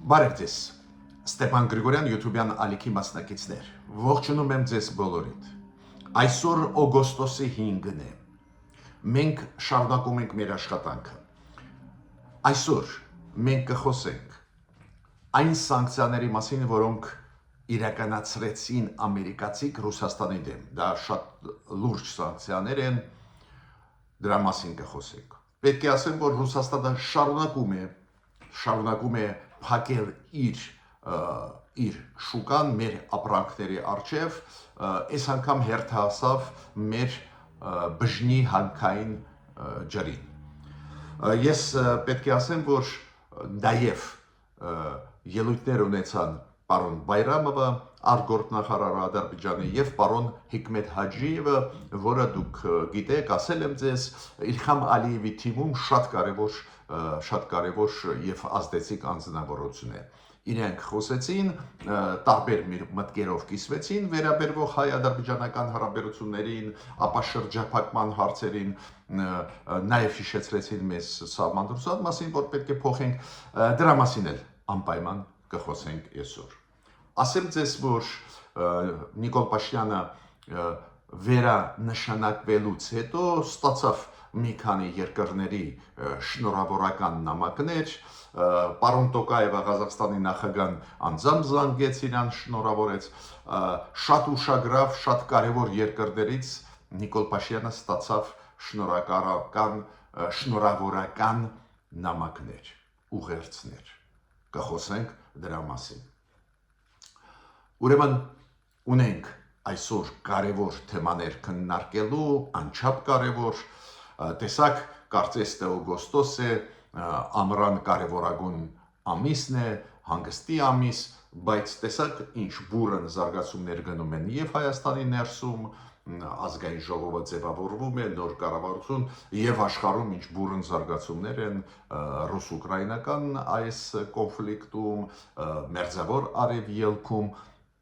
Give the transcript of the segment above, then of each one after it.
Բարև ձեզ, Ստեփան Գրիգորյան YouTube-յան ալիքի մասնակիցներ, ողջունում եմ ձեզ բոլորիդ։ Այսօր օգոստոսի 5-ն է, մենք շարունակում ենք մեր աշխատանքը։ Այսօր մենք կխոսենք այն սանկցիաների մասին, որոնք իրականացրեցին ամերիկացիք Ռուսաստանի դեմ։ Դա շատ լուրջ սանկցիաներ են, դրա մասին կխոսենք։ Պետք է ասեմ, որ Ռուսաստանը շարունակում է փակել իր շուկան մեր ապրանքների առջև, այս անգամ հերթ հասավ մեր բժնի հանքային ջրին։ Ես պետք է ասեմ, որ նաև ելույթներ ունեցան պարոն Բայրամովը, արտգործնախարար Ադրբեջանի եւ պարոն Հիկմետ Հաջիևը, որը դուք գիտեք, ասել եմ ձեզ, Իլհամ Ալիևի թիմում շատ կարևոր եւ ազդեցիկ անձնավորություն է։ Իրենք խոսեցին, տարբեր մտքերով կիսվեցին, վերաբերվող հայ-ադրբեջանական հարաբերություններին, ապա շրջափակման հարցերին, նաև հիշեցրեցին մեզ սահմանադրության մասին, որ պետք է փոխենք, դրա մասին էլ անպայման կխոսենք այսօր։ Ասեմ ձեզ, որ Նիկոլ Փաշինյանը վերանշանակվելուց հետո ստացավ մի քանի երկրների շնորհավորական նամակներ, պարոն Տոկաևը Ղազախստանի նախագահան անձամբ զանգեց իրան շնորհավորեց, շատ ուշագրավ, շատ կարևոր երկրներից Նիկոլ Փաշինյանը ստացավ շնորհավորական նամակներ, ուղերձներ, կխոսենք դրա մասին։ Ուրեմն ունենք այսօր կարևոր թեմաներ քննարկելու, անչափ կարևոր, տեսակ կարծես թե օգոստոս է, ամռան կարևորագույն ամիսն է, հանգստի ամիս, բայց տեսակ ինչ բուրըն զարգացումներ գնում են եւ Հայաստանի ներսում, ազգային ժողովը ձևավորվում է, նոր կառավարություն եւ աշխարհում ինչ բուրըն զարգացումներ են ռուս-ուկրաինական այս կոնֆլիկտում, մերձավոր արևելքում,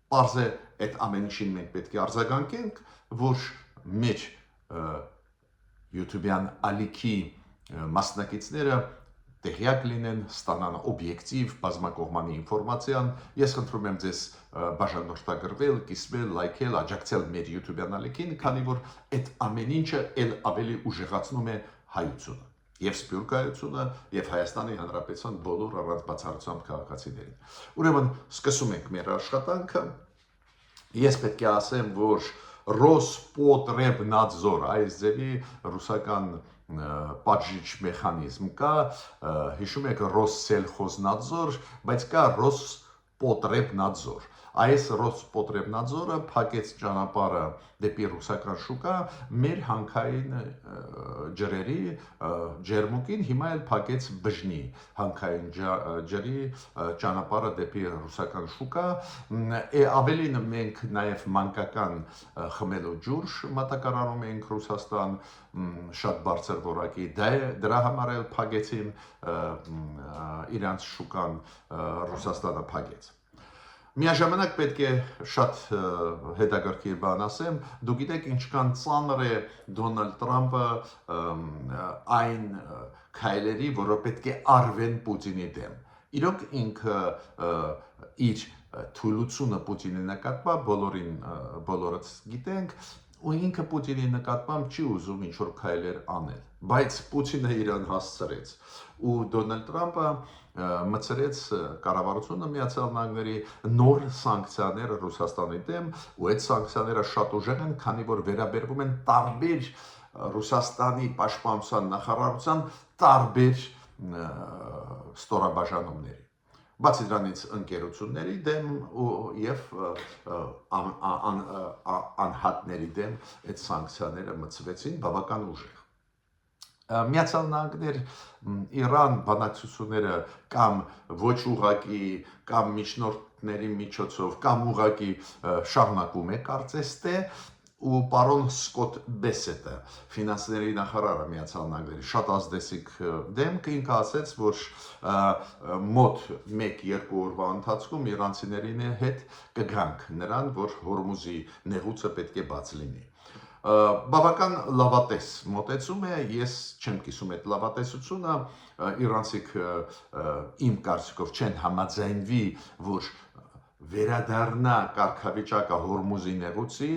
պարզ է այդ ամեն ինչին մենք պետք է արձագանքենք, որ մեր YouTube-յան ալիքի մասնակիցները տեղյակ լինեն, ստանան օբյեկտիվ, բազմակողմանի ինֆորմացիան։ Ես խնդրում եմ ձեզ բաժանորդագրվել, կիսվել, լայքել, աջակցել մեր YouTube-յան ալիքին, քանի որ այդ ամեն ինչը էլ ավելի ուժեղացնում է հայությունը եւ սփյուռքայությունը եւ Հայաստանի Հանրապետության բոլոր առանց բացառությամբ քաղաքացիներին։ Ուրեմն սկսում ենք մեր աշխատանքը։ Ես պետք է ասեմ, որ Ռոսպոտրեբնadzor այս ձևի ռուսական պատժիչ մեխանիզմ կա, հիշում եք Ռոսսելխոզնadzor, բայց կա Ռոսպոտրեբնadzor։ Այս Ռոսպոտրեբնadzor-ը փակեց ճանապարհը դեպի ռուսական շուկա մեր հանքային ջրերի ջերմուկին, հիմա էլ փակեց բժնի հանքային ջրի ճանապարհը դեպի ռուսական շուկա, ավելին մենք նաև մանկական խմելու ջուր մատակարարում ենք Ռուսաստան, շատ բարձր որակի, դրա համար էլ փակեցին իրանց շուկան, Ռուսաստանը փակեց։ Միաժամանակ պետք է շատ հետաքրքիր բան ասեմ, դուք գիտեք ինչքան ծանր է Դոնալդ Թրամփը այն քայլերի, որը պետք է արվեն Պուտինի դեմ։ Իրոք ինքը իր թուլությունը Պուտինի նկատմամբ բոլորս գիտենք, ու ինքը Պուտինի նկատմամբ չի ուզում ինչ-որ քայլեր անել, բայց Պուտինը իրան հասցրեց, ու Դոնալդ Թրամփը մցրեց կառավարությունը Միացյալ Նահանգների նոր սանկցիաներ Ռուսաստանի դեմ, ու այդ սանկցիաները շատ ուժեղ են, քանի որ վերաբերվում են տարբեր Ռուսաստանի պաշտպանության նախարարության տարբեր ստորաբաժանումների։ Բացի դրանից ընկերությունների դեմ եւ անհատների դեմ այդ սանկցիաները մցվեցին բավական ուժեղ։ Միացյալ Նահանգներ Իրան բանակցությունները կամ ոչ ուղղակի կամ միջնորդների միջոցով կամ ուղղակի շարունակում է կարծես թե, ու պարոն Սկոտ Բեսետը, ֆինանսների նախարարը Միացյալ Նահանգների, շատ ազդեցիկ դեմք, ինքը ասեց, որ մոտ 1-2 օրվա ընթացքում իրանցիների հետ կգանք նրան, որ Հորմուզի նեղուցը պետք է բաց լինի։ Բավական լավատես մոտեցում է, ես չեմ կիսում այդ լավատեսությունը, իրանցիք իմ կարծիքով չեն համաձայնվի, որ վերադառնա կարգավիճակը Հորմուզի նեղուցի,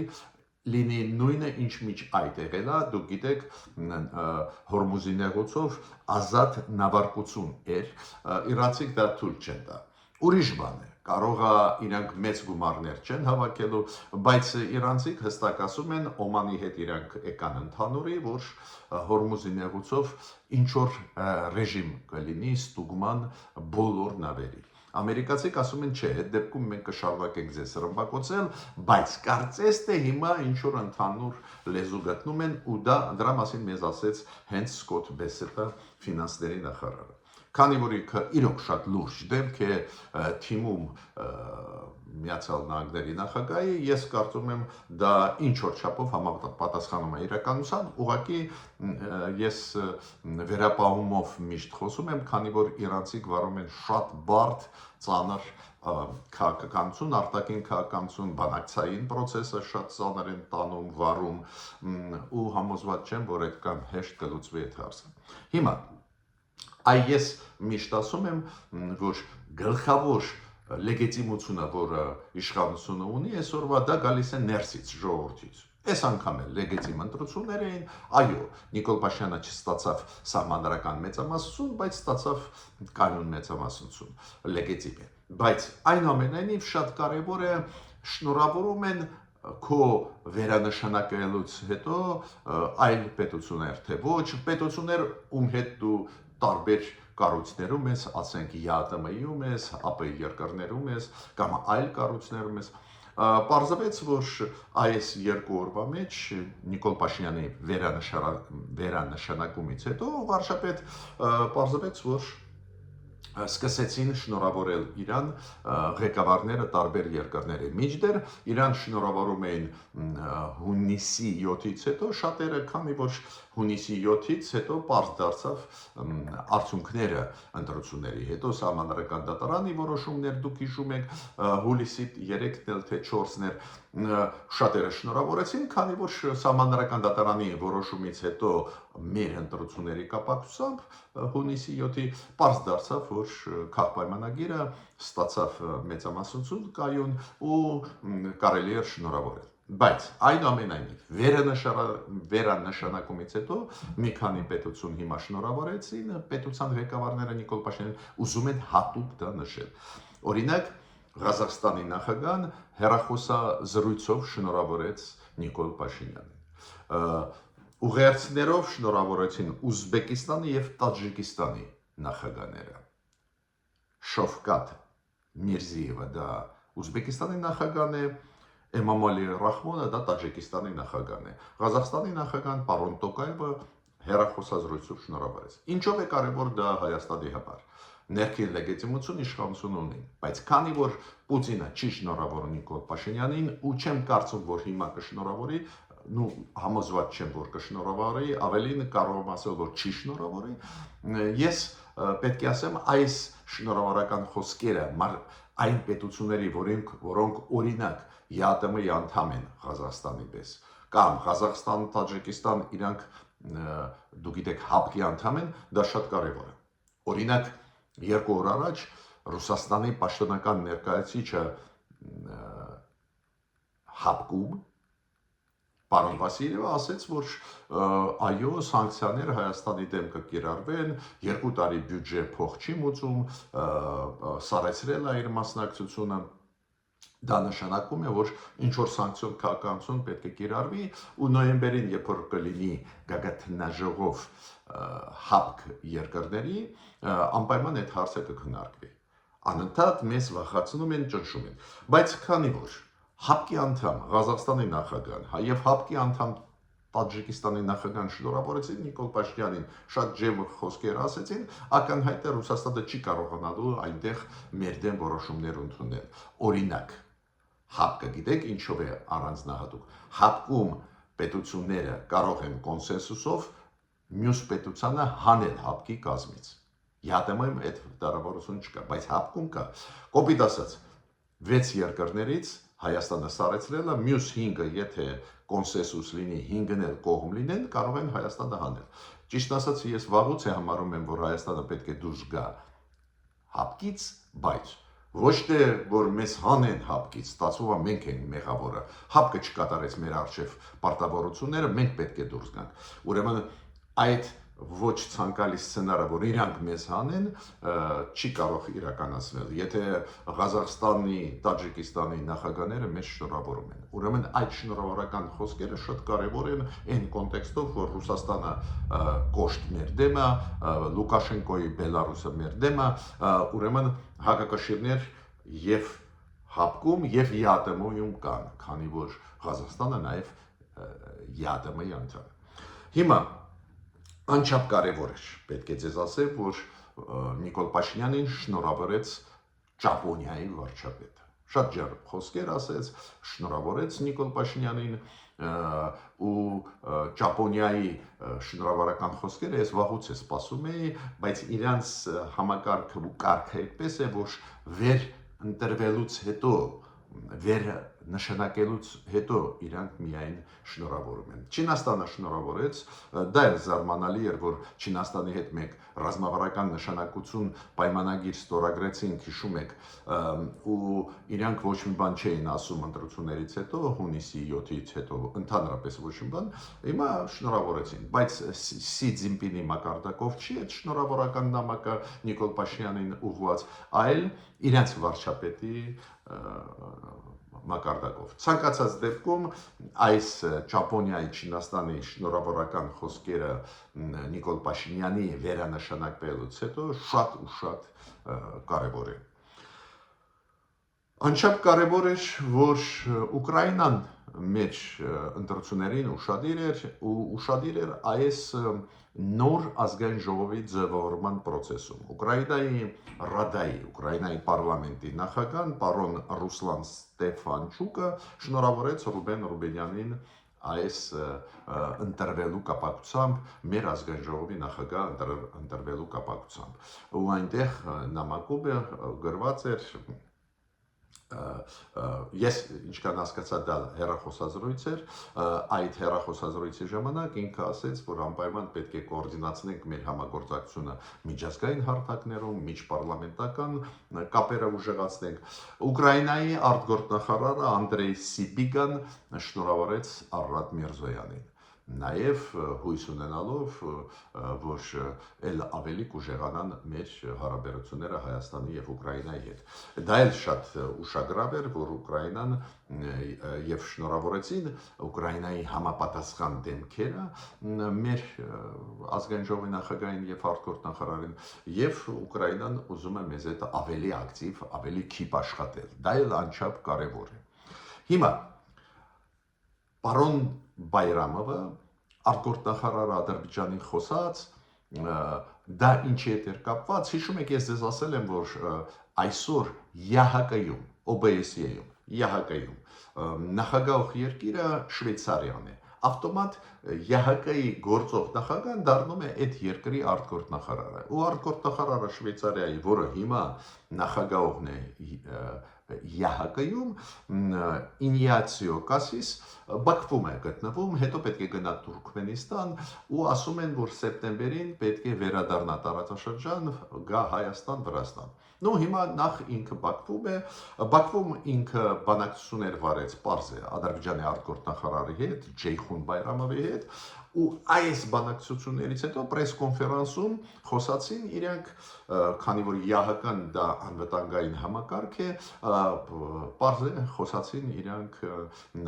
լինի նույնը ինչ միջ այդ եղել է, դուք գիտեք, Հորմուզի նեղուցով ազատ նավարկություն էր, իրանցիք դա թույլ չեն տա։ Ուրիշ բան է, կարող է իրանք մեծ գումարներ չեն հավաքելու, բայց իրանցիք հստակ ասում են, Օմանի հետ իրանք եկան ընդհանուրի, որ Հորմուզի նեղուցով ինչ որ ռեժիմ կլինի ստուգման բոլոր նավերի։ Ամերիկացիք ասում են, չէ, այդ դեպքում մենք կշարունակենք ձեզ ռմբակոծել, բայց կարծես թե հիմա ինչ որ ընդհանուր լեզու գտնում են ու դրա մասին մեզ ասեց հենց Սկոթ Բեսետը, ֆինանսների նախարարը։ Քանի որ իրոք շատ լուրջ դեպք է թիմում Միացյալ Նահանգների նախագահի, ես կարծում եմ դա ինչ որ չափով համապատասխանում է իրականության, ուղղակի ես վերապահումով միշտ խոսում եմ, քանի որ իրանցիք վարում են շատ բարդ, ծանր քաղաքականություն, արտաքին քաղաքականություն, բանակցային process-ը շատ ծանր են տանում, վարում ու համոզված չեմ, որ այդքան հեշտ կլուծվի այդ հարցը։ Հիմա ես միշտ ասում եմ, որ գլխավոր լեգիտիմությունը, որը իշխանությունը ունի, այսօրվա դա գալիս է ներսից, ժողովրդից։ Այս անգամ էլ լեգիտիմ ընտրություններ էին, այո, Նիկոլ Փաշինյանը չստացավ սահմանադրական մեծամասնություն, բայց ստացավ կանոն մեծամասնություն, լեգիտիմ է։ Բայց այնուամենայնիվ շատ կարևոր է, շնորհավորում են քո վերանշանակելուց հետո այլ պետություններ, թե ոչ պետություններ, ում հետ դու տարբեր կառույցներում ես, ասենք ԵԱՏՄ-ում ես, ԱՊ երկրներում ես, կամ այլ կառույցներում ես, պարզվեց, որ այս երկու օրվա մեջ Նիկոլ Փաշինյանի վերանշանակումից հետո վարշապետ պարզվեց, որ սկսեցին շնորհավորել իրան ղեկավարները տարբեր երկրների։ Մինչդեռ իրան շնորհավորում էին հունիսի 7-ից հետո շատերը, քանի որ հունիսի 7-ից հետո պարզ դարձավ արդյունքները ընտրությունների հետո սահմանադրական դատարանի որոշումներ, դուք հիշում եք, հուլիսի 3-ն էլ թե 4-ն էր, շատերը շնորհավորեցին, քանի որ սահմանադրական դատարանի որոշումից հետո մեր ընտրությունների կապակցությամբ հունիսի 7-ի պարզ դարձավ, որ քաղաքապայմանագիրը ստացավ մեծամասնություն կայուն ու կարելի էր շնորհավորել։ Բայց այնուամենայնիվ վերանշանակումից հետո մի քանի պետություն հիմա շնորհավորեցին, պետության ղեկավարները Նիկոլ Փաշինյանին ուզում են հատուկ դա նշել։ Օրինակ Ղազախստանի նախագահան հեռախոսազրույցով շնորհավորեց Նիկոլ Փաշինյանին։ Ուղերձներով շնորհավորեցին Ուզբեկիստանի եւ Տաջիկիստանի նախագահները։ Շովկաթ Միրզիևը դա Ուզբեկիստանի նախագահն է, Էմամալի Ռախմոնը դա Տաջիկիստանի նախագահն է։ Ղազախստանի նախագահան պարոն Տոկաևը հեռախոսազրույցով շնորհավորեց։ Ինչով է կարևոր դա Հայաստանի համար։ Ներքին լեգիտիմություն իշխանություն ունի, բայց քանի որ Պուտինը չի շնորհավորում Նիկոլ Փաշինյանին ու չեմ կարծում, որ հիմա կշնորհավորի, համոզված չեմ, որ կշնորհավորի, ավելին կարող եմ ասել, որ չի շնորհավորի, ես պետք է ասեմ, այս շնորհավորական խոսքերը այն պետությունների, որոնք օրինակ ԵԱՏՄ-ի անդամ են Ղազախստանի պես, կամ Ղազախստան, Տաջիկիստան, իրանք դուք գիտեք ՀԱՊԿ-ի անդամ են, դա շատ կարևոր է։ Օրինակ 2 օր առաջ Ռուսաստանի պաշտոնական ներկայացուցիչը ՀԱՊԿ-ում պարոն Վասիլևը ասեց, որ այո, սանկցիաները Հայաստանի դեմ կկիրառվեն, 2 տարի բյուջե փող չի մուծում, սարեցրել է իր մասնակցությունը, դա նշանակում է, որ ինչ որ սանկցիոն քաղաքականություն պետք է կիրառվի ու նոյեմբերին, երբ որ կլինի գագաթնաժողով ՀԱՊԿ երկրների, անպայման այդ հարցը կքննարկվի։ Անընդհատ մեզ վախեցնում են, ճնշում են, բայց քանի որ ՀԱՊԿ-ի անդամ Ղազախստանի նախագահան եւ ՀԱՊԿ-ի անդամ Տաջիկիստանի նախագահան շնորհավորեցին Նիկոլ Փաշինյանին, շատ ջերմ խոսքեր ասեցին, ակնհայտ է Ռուսաստանը չի կարողանալու այնտեղ մեր դեմ որոշումներ ընդունել։ Օրինակ, ՀԱՊԿ-ը գիտեք ինչով է առանձնահատուկ։ ՀԱՊԿ-ում պետությունները կարող են կոնսենսուսով մյուս պետությանը հանել ՀԱՊԿ-ի կազմից։ ԵԱՏՄ-ում այդ հնարավորություն չկա, բայց ՀԱՊԿ-ում կա։ Կոպիտ ասած, 6 երկրներից Հայաստանը սարեցրել է, մյուս 5-ը, եթե կոնսենսուս լինի, 5-ն էլ կողմ լինեն, կարող են Հայաստանը հանել։ Ճիշտ ասած, ես վաղուց է համարում եմ, որ Հայաստանը պետք է դուրս գա հապկից, բայց ոչ թե որ մեզ հանեն հապկից, ստացվում է մենք ենք մեղավորը, հապկը չկատարեց մեր արժև պարտավորությունները, մենք պետք է դուրս գանք։ Ուրեմն այդ ոչ ցանկալի սցենարը, որ իրանք մեզ հանեն, չի կարող իրականացնել, եթե Ղազախստանի, Տաջիկստանի նախագահները մեզ շնորհավորում են։ Ուրեմն այդ շնորհավորական խոսքերը շատ կարևոր են այն կոնտեքստով, որ Ռուսաստանը կոշտ մեր դեմ է, Լուկաշենկոյի Բելարուսը մեր դեմ է, ուրեմն հակակշիռներ եւ հապկում եւ ԵԱՏՄ-ում կան, քանի որ Ղազախստանը նաեւ ԵԱՏՄ-ի անդամ է։ Հիմա անչափ կարևոր է, պետք է ձեզ ասեմ, որ Նիկոլ Փաշինյանին շնորհավորեց Ճապոնիայի վարչապետը։ Շատ ջերմ խոսքեր ասեց, շնորհավորեց Նիկոլ Փաշինյանին ու Ճապոնիայի շնորհավորական խոսքերը ես վաղուց է սպասում էի, բայց իրանց համակարգը ու կարգը այդպես է, որ վեր ընտրվելուց հետո վեր նշանակելուց հետո իրանք միայն շնորհավորում են։ Չինաստանը շնորհավորեց, դա էլ զարմանալի էր, որ Չինաստանի հետ մենք ռազմավարական նշանակություն պայմանագիր ստորագրեցինք, հիշում եք, ու իրանք ոչ մի բան չէին ասում ընտրություններից հետո, հունիսի 7-ից հետո ընդհանրապես ոչ մի բան, հիմա շնորհավորեցին, բայց Սի Ցզինպինի մակարդակով չի այդ շնորհավորական նամակը Նիկոլ Փաշինյանին ուղղված, այլ իրենց վարչապետի մակարդակով։ Ցանկացած դեպքում այս Ճապոնիայի, Չինաստանի շնորհավորական խոսքերը Նիկոլ Փաշինյանի վերանշանակվելուց հետո շատ ու շատ կարևոր է։ Անչափ կարևոր է, որ Ուկրաինան մեր ընտրություններին ուշադիր էր այս նոր ազգային ժողովի ձևավորման process-ում։ Ուկրաինայի Ռադայի, Ուկրաինայի պարլամենտի նախագահ պարոն Ռուսլան Ստեֆանչուկը շնորհավորեց Ռուբեն Ռուբենյանին այս ընտրվելու կապակցությամբ, մեր ազգային ժողովի նախագահ ընտրվելու կապակցությամբ։ Ու այնտեղ նամակում գրված էր ես ինչքան հասկացա դա հեռախոսազրույց էր, այդ հեռախոսազրույցի ժամանակ ինքը ասեց, որ անպայման պետք է կոորդինացնենք մեր համագործակցությունը միջազգային հարթակներում, միջպարլամենտական կապերը ուժեղացնենք։ Ուկրաինայի արտգործնախարարը Անդրեյ Սիբիգան շնորհավորեց Արարատ Միրզոյանին, նաև հույս ունենալով, որ էլ ավելի կուժեղանան մեր հարաբերությունները Հայաստանի եւ Ուկրաինայի հետ։ Դա էլ շատ ուշագրավ էր, որ Ուկրաինան եւ շնորհավորեցին Ուկրաինայի համապատասխան դեմքերը մեր ազգային ժողովի նախագահին եւ արտգործնախարարին, եւ Ուկրաինան ուզում է մեզ հետ ավելի ակտիվ, ավելի քիչ աշխատել։ Դա էլ անչափ կարեւոր է։ Հիմա պարոն Բայրամովը արտգործնախարարը Ադրբեջանի խոսած դա ինչի հետ էր կապված, հիշում եք ես ձեզ ասել եմ, որ այսօր ԵԱՀԿ-ում, OBSE-ում, ԵԱՀԿ-ում նախագահող երկիրը Շվեյցարիան է, ավտոմատ ԵԱՀԿ-ի գործող նախագահն դառնում է այդ երկրի արտգործնախարարը, ու արտգործնախարարը Շվեյցարիայի, որը հիմա նախագահողն է ԵԱՀԿ-ում, Ինիացիո Կասիս Բաքվում է գտնվում, հետո պետք է գնա Թուրքմենստան ու ասում են, որ սեպտեմբերին պետք է վերադառնա տարածաշրջան, գա Հայաստան, Վրաստան։ Նո հիմա նախ ինքը Բաքվում է, Բաքվում ինքը բանակցություններ վարեց, պարզ է, Ադրբեջանի արտգործնախարարի հետ, Ջեյխուն Բայրամովի հետ, ու այս բանակցություններից հետո պրես-կոնֆերանսում խոսացին իրենք, քանի որ ԵԱՀԿ-ն դա անվտանգային համակարգ է, պարզ է, խոսացին իրենք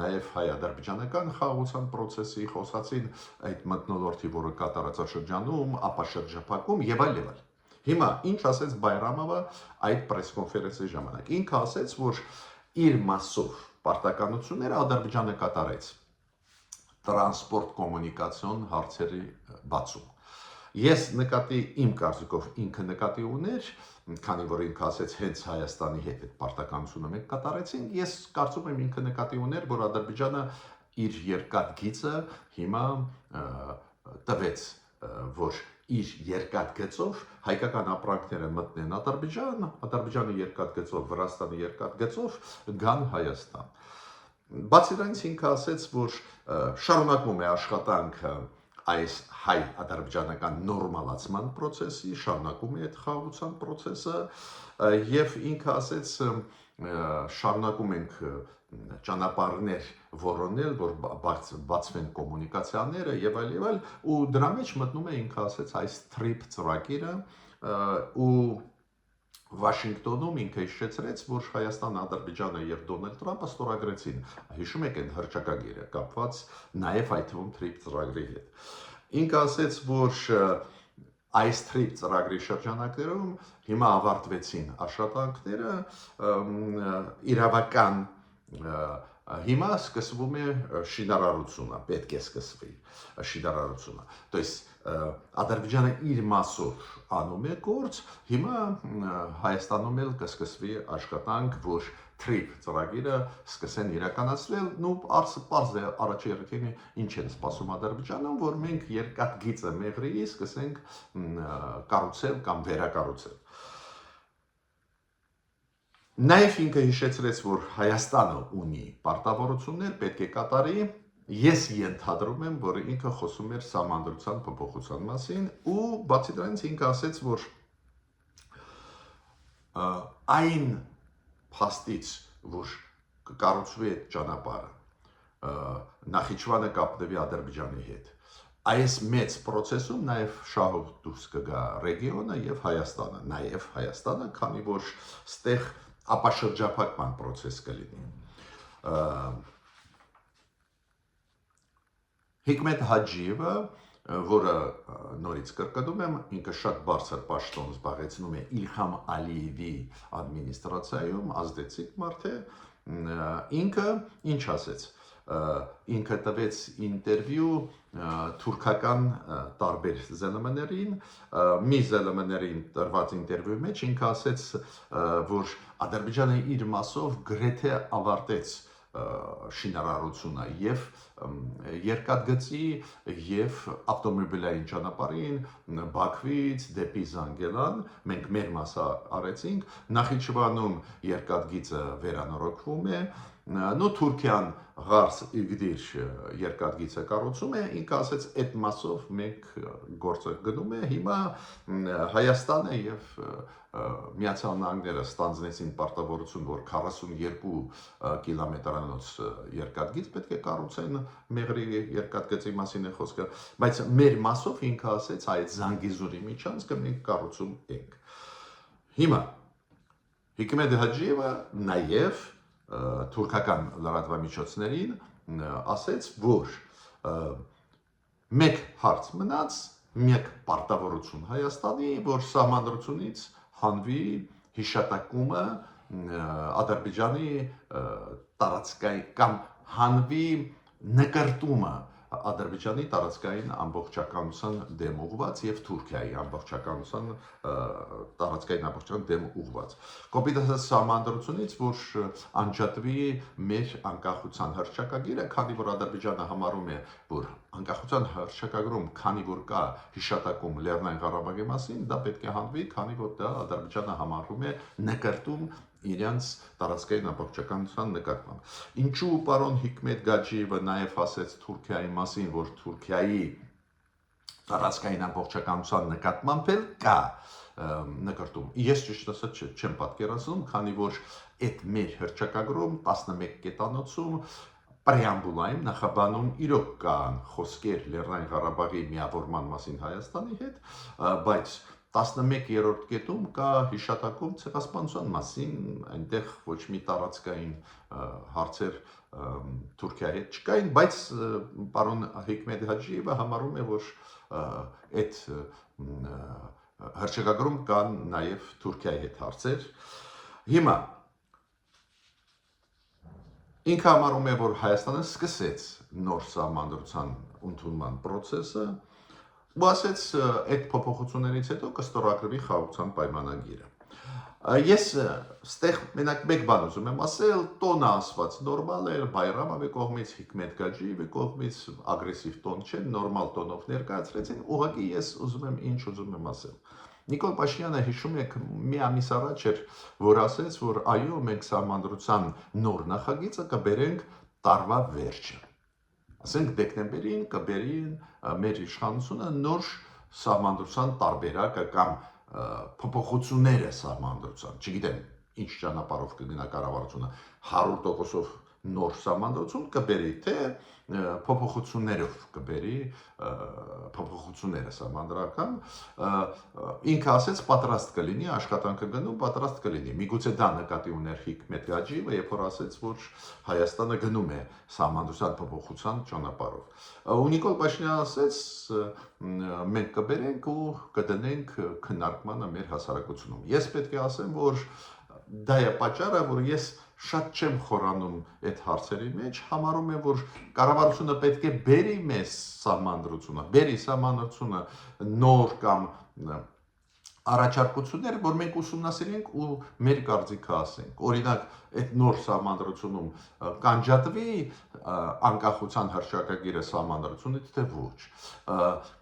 նաև հայ-ադրբեջանական խաղաղության process-ի, խոսացին այդ մթնոլորտի, որը կա տարածաշրջանում, ապա շրջափակում եւ այլ եւ այլ։ Հիմա ինչ ասեց Բայրամովը այդ պրես-կոնֆերանսի ժամանակ։ Ինքը ասեց, որ իր մասով պարտականությունները Ադրբեջանը կատարեց տրանսպորտ կոմունիկացիոն հարցերի բացում։ Ես նկատի իմ կարծիքով ինքը նկատի ուներ, քանի որ ինքը ասեց հենց Հայաստանի հետ այդ պարտականությունը մենք կատարեցինք, ես կարծում եմ ինքը նկատի ուներ, որ Ադրբեջանը իր երկաթգիծը հիմա տվեց, որ իր երկաթգծով հայկական ապրանքները մտնեն Ադրբեջան, Ադրբեջանի երկաթգծով, Վրաստանի երկաթգծով գան Հայաստան։ Բացի դրանից ինքը ասեց, որ շարունակվում է աշխատանքը այս հայ-ադրբեջանական նորմալացման process-ի, շարունակում է այդ խաղաղության process-ը եւ ինքը ասեց շարունակում ենք ճանապարհներ որոնել, որ բացվեն կոմունիկացիաները եւ այլ, ու դրա մեջ մտնում է ինքը ասեց այս TRIP ծրագիրը ու Վաշինգտոնում ինքը հիշեցրեց, որ Հայաստանը, Ադրբեջանը եւ Դոնալդ Թրամփը ստորագրեցին, հիշում եք, այն հռչակագիրը կապված նաեւ այդ թվում TRIP ծրագրի հետ։ Ինքը ասեց, որ այս TRIP ծրագրի շրջանակներում հիմա ավարտվեցին աշխատանքները, իրավական հիմա սկսվում է շինարարությունը, պետք է սկսվի շինարարությունը։ То есть Ադրբեջանը իր մասով անում է գործ, հիմա Հայաստանում էլ կսկսվի աշխատանք, որ TRIP ծրագիրը սկսեն իրականացնել, պարզ է առաջերտին ինչ են սպասում Ադրբեջանում, որ մենք երկաթգիծը մեղրի սկսենք կառուցել կամ վերակառուցել։ Նաև ինքը հիշեցրեց, որ Հայաստանը ունի պարտավորություններ, պետք է կատարի, ես ենթադրում եմ, որ ինքը խոսում էր սահմանադրության փոփոխության մասին, ու բացի դրանից ինքը ասեց, որ այն փաստից, որ կկառուցվի այդ ճանապարհը, Նախիջևանը կապնվի Ադրբեջանի հետ, այս մեծ process-ում նաև շահով դուրս կգա ռեգիոնը եւ Հայաստանը, նաև Հայաստանը, քանի որ ստեղ ապաշրջափակման process կլինի։ Հիկմետ Հաջիևը, որը նորից կրկնում եմ, ինքը շատ բարձր պաշտոն զբաղեցնում է Իլհամ Ալիևի ադմինիստրացիայում, ազդեցիկ մարդ է, ինքը ինչ ասեց, ինքը տվեց ինտերվյու թուրքական տարբեր ԶԼՄ-ներին, մի ԶԼՄ-ներին տրված ինտերվյույի մեջ ինքը ասեց, որ Ադրբեջանը իր մասով գրեթե ավարտեց շինարարությունը եւ երկաթգծի եւ ավտոմոբիլային ճանապարհին Բաքվից դեպի Զանգելան մենք մեր մասը արեցինք, Նախիջևանում երկաթգիծը վերանորոգվում է, Թուրքիան Ղարս Իգդիր երկաթգիծը կառուցում է, ինքը ասեց այդ մասով մենք գործը գնում է, հիմա Հայաստանը եւ Միացյալ Նահանգները ստանձնեցին պարտավորություն, որ 42 կիլոմետրանոց երկաթգիծ պետք է կառուցեն, մեղրի երկաթգծի մասին է խոսքը, բայց մեր մասով ինքը ասեց այդ Զանգեզուրի միջանցքը մենք կառուցում ենք։ Հիմա Հիկմետ Հաջիևը նաև թուրքական լրատվամիջոցներին ասեց, որ մեկ հարց մնաց, մեկ պարտավորություն Հայաստանի, որ սահմանադրությունից հանվի հիշատակումը Ադրբեջանի տարածքային կամ հանվի նկարտումը Ադրբեջանի տարածքային ամբողջականության դեմ ուղված եւ Թուրքիայի ամբողջականության տարածքային ամբողջական դեմ ուղված։ Կոպիտ ասած սահմանադրությունից, որ անջատվի մեր անկախության հռչակագիրը, քանի որ Ադրբեջանը համարում է, որ անկախության հռչակագրում, քանի որ կա հիշատակում Լեռնային Ղարաբաղի մասին, դա պետք է հանվի, քանի որ դա Ադրբեջանը համարում է նկարտում իրենց տարածքային ամբողջականության նկատմամբ։ Ինչու պարոն Հիկմետ Հաջիևը նաև ասեց Թուրքիայի մասին, որ Թուրքիայի տարածքային ամբողջականության նկատմամբ էլ կա նկարտում։ Ես ճիշտ ասած չեմ պատկերացնում, քանի որ այդ մեր հռչակագրում 11 կետանոցում պրեամբուլային նախաբանում իրոք կան խոսքեր Լեռնային Ղարաբաղի միավորման մասին Հայաստանի հետ, բայց 11-րդ կետում կա հիշատակում ցեղասպանության մասին, այնտեղ ոչ մի տարածքային հարցեր Թուրքիայի հետ չկային, բայց պարոն Հիկմետ Հաջիևը համարում է, որ այդ հռչակագրում կան նաև Թուրքիայի հետ հարցեր։ Հիմա ինքը համարում է, որ Հայաստանը սկսեց նոր սահմանադրության ընդունման process-ը, ու ասեց այդ փոփոխություններից հետո կստորագրվի խաղաղության պայմանագիրը։ Ես ստեղ մենակ մեկ բան ուզում եմ ասել, տոնը ասված նորմալ էր, Բայրամովի կողմից, Հիկմետ Հաջիևի կողմից ագրեսիվ տոն չէ, նորմալ տոնով ներկայացրեցին, ուղղակի ես ուզում եմ ինչ ուզում եմ ասել։ Նիկոլ Փաշինյանը հիշում եք մի ամիս առաջ էր, որ ասեց, որ այո, մենք սահմանադրության նոր նախագիծը կբերենք տարվա վերջը։ ասենք դեկտեմբերին կբերին մեր իշխանությունը նոր սահմանադրության տարբերակը կամ փոփոխությունները սահմանադրության, չգիտեմ, ինչ ճանապարհով կգնա կառավարությունը 100%-ով նոր սահմանադրություն կբերի, թե փոփոխություններով կբերի փոփոխությունները սահմանադրական, ինքը ասեց պատրաստ կլինի, աշխատանքը գնում պատրաստ կլինի։ Միգուցե դա նկատի ուներ Հիկմետ Գաջիևը, երբ որ ասեց, որ Հայաստանը գնում է սահմանադրության փոփոխության ճանապարհով։ Ու Նիկոլ Փաշինյանը ասեց, մենք կբերենք ու կդնենք քննարկմանը մեր հասարակությունում։ Ես պետք է ասեմ, որ դա է պատճառը, որ ես շատ չեմ խորանում այդ հարցերի մեջ, համարում եմ, որ կառավարությունը պետք է բերի մեզ սահմանադրությունը, բերի սահմանադրությունը նոր կամ առաջարկություններ, որ մենք ուսումնասիրենք ու մեր կարծիքը ասենք։ Օրինակ, այդ նոր սահմանադրությունում կանջատվի անկախության հռչակագիրը սահմանադրությունից, թե ոչ,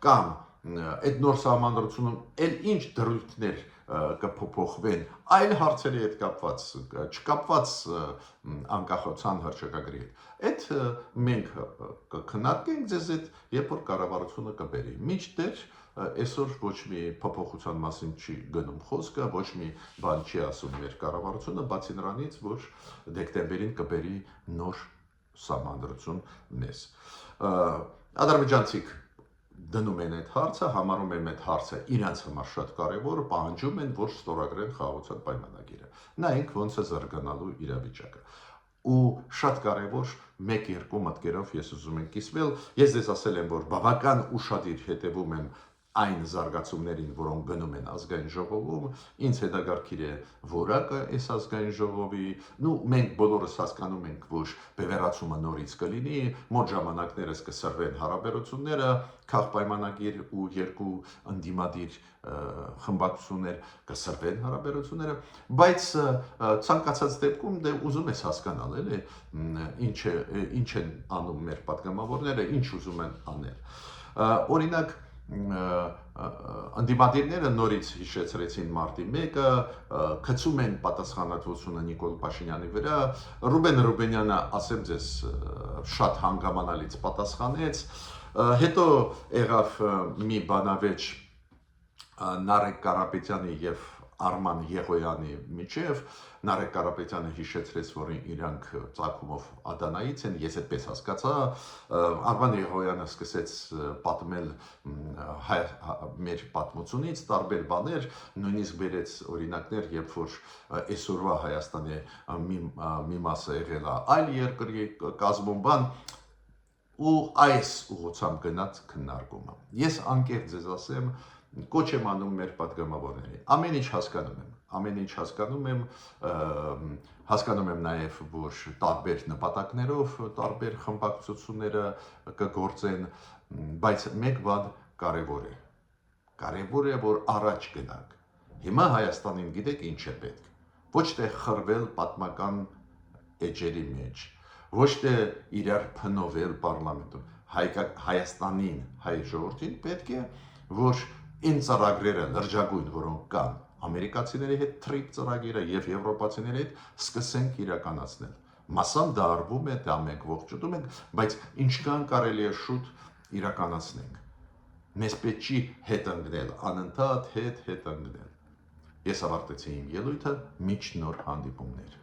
կամ այդ նոր սահմանադրությունում էլ ինչ դրույթներ կփոփոխվեն այլ հարցերի հետ կապված, չկապված անկախության հռչակագրի հետ։ Այդ մենք կքննարկենք ձեզ այդ, երբ որ կառավարությունը կբերի։ Մինչդեռ այսօր ոչ մի փոփոխության մասին չի գնում խոսքը, ոչ մի բան չի ասում մեր կառավարությունը, բացի նրանից, որ դեկտեմբերին կբերի նոր սահմանադրություն մեզ։ Ադրբեջանցիք դնում են այդ հարցը, համարում են այդ հարցը իրենց համար շատ կարևոր, պահանջում են, որ ստորագրեն խաղաղության պայմանագիրը։ Նայենք ոնց է զարգանալու իրավիճակը։ Ու շատ կարևոր 1-2 մտքերով ես ուզում եմ կիսվել։ Ես ձեզ ասել եմ, որ բավական ուշադիր հետևում եմ այն զարգացումներին, որոնք գնում են ազգային ժողովում, ինձ հետաքրքիր է որակը այս ազգային ժողովի, մենք բոլորս հասկանում ենք, որ բևեռացումը նորից կլինի, մոտ ժամանակներս կսրվեն հարաբերությունները, քաղաքապայմանագիր ու երկու ընդդիմադիր խմբակցություններ կսրվեն հարաբերությունները, բայց ցանկացած դեպքում դե ուզում ես հասկանալ, էլի, ինչ են անում մեր պատգամավորները, ինչ ուզում են անել։ Օրինակ ընդդիմադիրները նորից հիշեցրեցին մարտի 1-ը, գցում են պատասխանատվությունը Նիկոլ Փաշինյանի վրա, Ռուբեն Ռուբենյանը, ասեմ ձեզ, շատ հանգամանալից պատասխանեց, հետո եղավ մի բանավեճ Նարեկ Կարապետյանի եւ Արման Եղոյանի միջև, Նարեկ Կարապետյանը հիշեցրեց, որ իրանք ծագումով Ադանայից են, ես այդպես հասկացա, Արման Եղոյանը սկսեց պատմել մեր պատմությունից տարբեր բաներ, նույնիսկ բերեց օրինակներ, երբ որ այսօրվա Հայաստանի մի մասը եղել է այլ երկրի կազմում բան, ու այս ուղղությամբ գնաց քննարկումը։ Ես անկեղծ ձեզ ասեմ, կոչ եմ անում մեր պատգամավորներին։ Ամեն ինչ հասկանում եմ, հասկանում եմ նաև, որ տարբեր նպատակներով տարբեր խմբակցությունները կգործեն, բայց մեկ բան կարևոր է։ Կարևոր է, որ առաջ գնանք։ Հիմա Հայաստանին գիտեք ինչ է պետք։ Ոչ թե խրվել պատմական էջերի մեջ, ոչ թե իրար փնովել պարլամենտում։ Հայաստանին, հայ ժողովրդին պետք է, որ այն ծրագրերը լրջագույն, որոնք կան, ամերիկացիների հետ TRIP ծրագիրը եւ եվրոպացիների հետ սկսենք իրականացնել։ Մասամբ դա արվում է, դա մենք ողջունում ենք, բայց ինչքան կարելի է շուտ իրականացնենք։ Մեզ պետք չի հետ ընկնել, անընդհատ հետ ընկնել։ Ես ավարտեցի իմ ելույթը, մինչ նոր հանդիպումներ։